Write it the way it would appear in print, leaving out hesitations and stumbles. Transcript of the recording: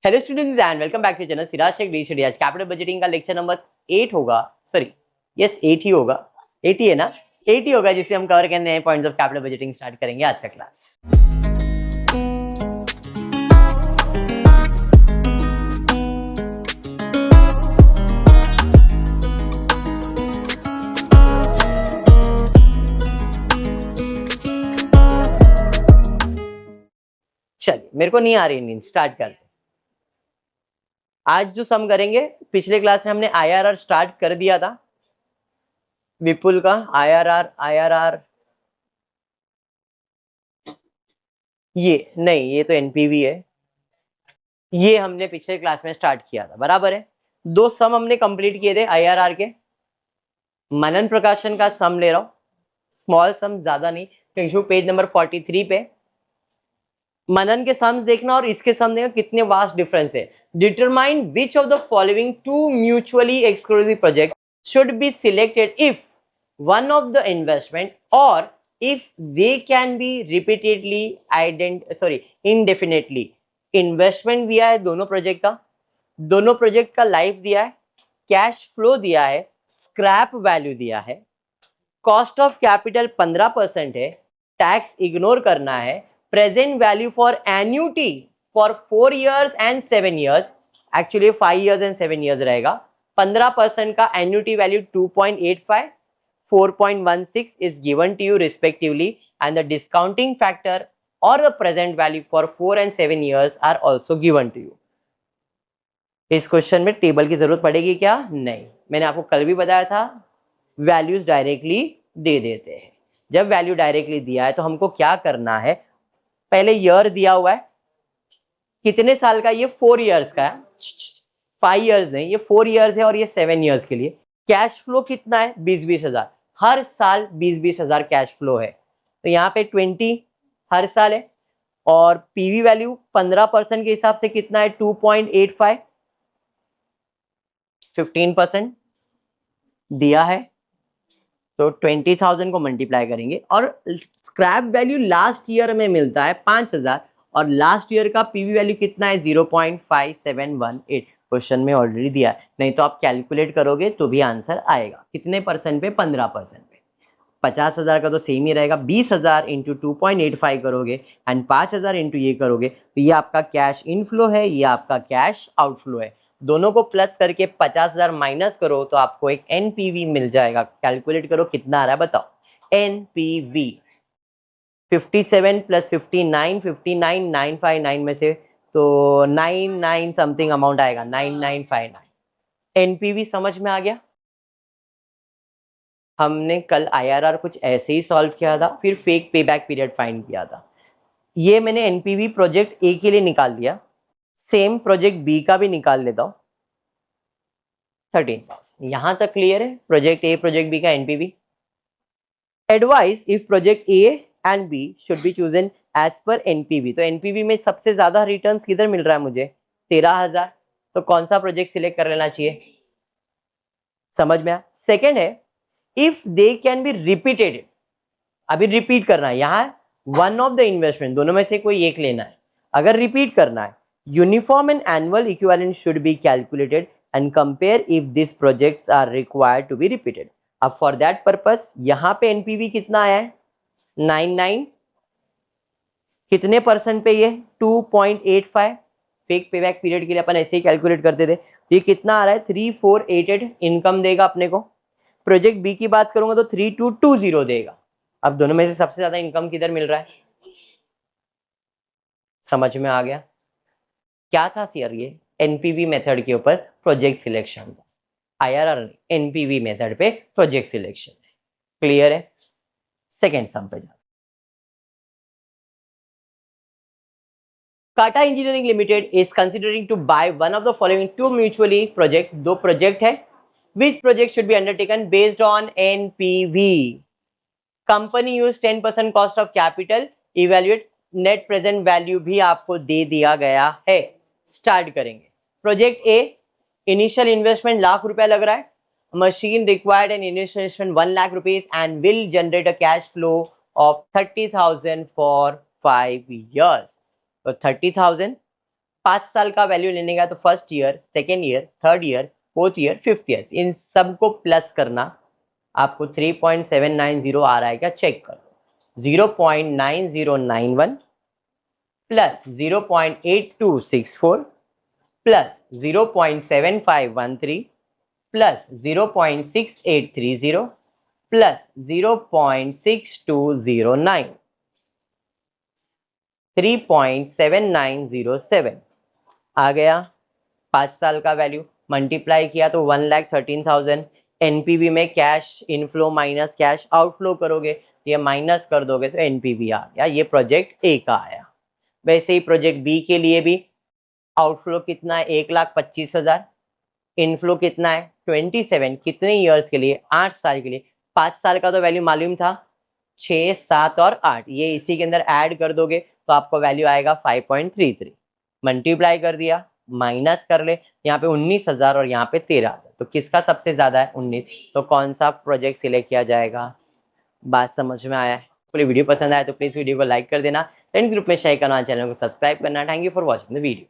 Hello students and welcome back to channel Siraj Shaikh the study. आज capital budgeting का lecture number 8 होगा, sorry yes 8 ही होगा, 8 ही है ना, 8 ही होगा जिसमें हम कवर करने नए points of capital budgeting start करेंगे आज का क्लास। चलिए, मेरे को नहीं आ रही नींद, स्टार्ट करते। आज जो सम करेंगे, पिछले क्लास में हमने आईआरआर स्टार्ट कर दिया था, विपुल का आईआरआर ये नहीं, ये तो एनपीवी है, ये हमने पिछले क्लास में स्टार्ट किया था, बराबर है। दो सम हमने कंप्लीट किए थे आईआरआर के। मनन प्रकाशन का सम ले रहा हूं, स्मॉल सम, ज्यादा नहीं, क्योंकि पेज नंबर 43 पे मनन के सम्स देखना और इसके सम देखना, कितने वास्ट डिफरेंस है। Determine which of the following two mutually exclusive project should be selected if one of the investment और if they can be repeatedly indefinitely. Investment दिया है दोनों प्रोजेक्ट का लाइफ दिया है, कैश फ्लो दिया है, स्क्रैप वैल्यू दिया है, कॉस्ट ऑफ कैपिटल 15% है, टैक्स इग्नोर करना है, present value for annuity for 4 years and 7 years, actually 5 years and 7 years रहेगा। 15% का annuity value 2.85, 4.16 is given to you respectively, and the discounting factor or the present value for 4 and 7 years are also given to you. इस question में table की जरूरत पड़ेगी क्या? नहीं, मैंने आपको कल भी बताया था, वैल्यूज डायरेक्टली दे देते हैं। जब वैल्यू डायरेक्टली दिया है तो हमको क्या करना है, पहले ईयर दिया हुआ है, कितने साल का, ये 4 years का है, 5 years नहीं, ये 4 years है और ये 7 years के लिए। कैश फ्लो कितना है? 20-20 हजार, हर साल 20-20 हजार कैश फ्लो है, तो यहाँ पे 20 हर साल है। और पीवी वैल्यू 15% के हिसाब से कितना है? 2.85, 15% दिया है, तो 20,000 को मल्टीप्लाई करेंगे। और स्क्रैप वैल्यू लास्ट ईयर में मिलता है 5,000 और लास्ट ईयर का पीवी वैल्यू कितना है? 0.5718। क्वेश्चन में ऑलरेडी दिया है, नहीं तो आप कैलकुलेट करोगे तो भी आंसर आएगा। कितने परसेंट पे? 15% पे। 50,000 का तो सेम ही रहेगा, 20,000 इंटू 2.85 करोगे एंड 5,000 इंटू ये करोगे, तो ये आपका कैश इनफ्लो है, ये आपका कैश आउटफ्लो है। दोनों को प्लस करके 50,000 माइनस करो तो आपको एक एनपीवी मिल जाएगा। कैलकुलेट करो कितना आ रहा है, बताओ। एनपीवी 57 प्लस 59, 59,959 में से तो 99 समथिंग अमाउंट आएगा, 9959। एनपीवी समझ में आ गया? हमने कल आईआरआर कुछ ऐसे ही सॉल्व किया था, फिर फेक पेबैक पीरियड फाइंड किया था। ये मैंने एनपीवी प्रोजेक्ट ए के लिए निकाल लिया, सेम प्रोजेक्ट बी का भी निकाल लेता हूं। 13,000 यहां तक क्लियर है? प्रोजेक्ट ए प्रोजेक्ट बी का NPV. Advice if project A and B should be chosen as per NPV. तो एनपीवी में सबसे ज्यादा रिटर्न्स किधर मिल रहा है मुझे? 13,000। तो कौन सा प्रोजेक्ट सिलेक्ट कर लेना चाहिए? समझ में आया? सेकेंड है if they can be repeated. अभी रिपीट करना है, यहां वन ऑफ द इन्वेस्टमेंट, दोनों में से कोई एक लेना है। अगर रिपीट करना है, uniform and annual equivalent should be calculated and compare if this projects are required to be repeated. अब फॉर दैट पर्पस यहां पे एनपीवी कितना आया है? 99। कितने परसेंट पे? ये 2.85। फेक पेबैक पीरियड के लिए अपन ऐसे ही कैलकुलेट करते थे। तो ये कितना आ रहा है? 3488 इनकम देगा अपने को। प्रोजेक्ट बी की बात करूंगा तो 3220 देगा। अब दोनों में से सबसे ज्यादा इनकम किधर मिल रहा है? समझ में आ गया? क्या था सर? ये एनपीवी मेथड के ऊपर प्रोजेक्ट सिलेक्शन था, आईआरआर एनपीवी मेथड पे प्रोजेक्ट सिलेक्शन है। क्लियर है? सेकेंड सम पे जाओ। Tata engineering limited is considering to buy one of the following two mutually project. दो प्रोजेक्ट है, which project should be undertaken based on NPV? Company use 10% cost of capital, evaluate net present value भी आपको दे दिया गया है। Start करेंगे। Project A, initial investment ₹1,00,000 लग रहा है। Machine required an initial investment ₹1,00,000 and will generate a cash flow of 30,000 for 5 years। तो 30,000 5 साल का वैल्यू लेने का तो first year, second year, third year, fourth year, fifth year, इन सबको प्लस करना। आपको 3.790 आ रहा है क्या, चेक करो। 0.9091 प्लस 0.8264 प्लस 0.7513 प्लस 0.6830 प्लस 0.6209, 3.7907 आ गया 5 साल का वैल्यू। मल्टीप्लाई किया तो 1,13,000। एनपीवी में cash inflow minus cash outflow करोगे, ये माइनस कर दोगे तो एनपीवी आ गया। ये प्रोजेक्ट ए का आया। वैसे ही प्रोजेक्ट बी के लिए भी आउटफ्लो कितना है, 1,25,000। इनफ्लो कितना है 27। कितने ईयर्स के लिए, 8 साल के लिए। 5 साल का तो वैल्यू मालूम था 6, 7 और 8, ये इसी के अंदर ऐड कर दोगे तो आपको वैल्यू आएगा 5.33। मल्टीप्लाई कर दिया, माइनस कर ले, यहाँ पे 19,000 और यहाँ पे 13,000, तो किसका सबसे ज्यादा है 19, तो कौन सा प्रोजेक्ट सिलेक्ट किया जाएगा। बात समझ में आया है। पूरी वीडियो पसंद आया तो प्लीज वीडियो को लाइक कर देना, फ्रेंड ग्रुप में शेयर करना, चैनल को सब्सक्राइब करना। Thank you for watching the video.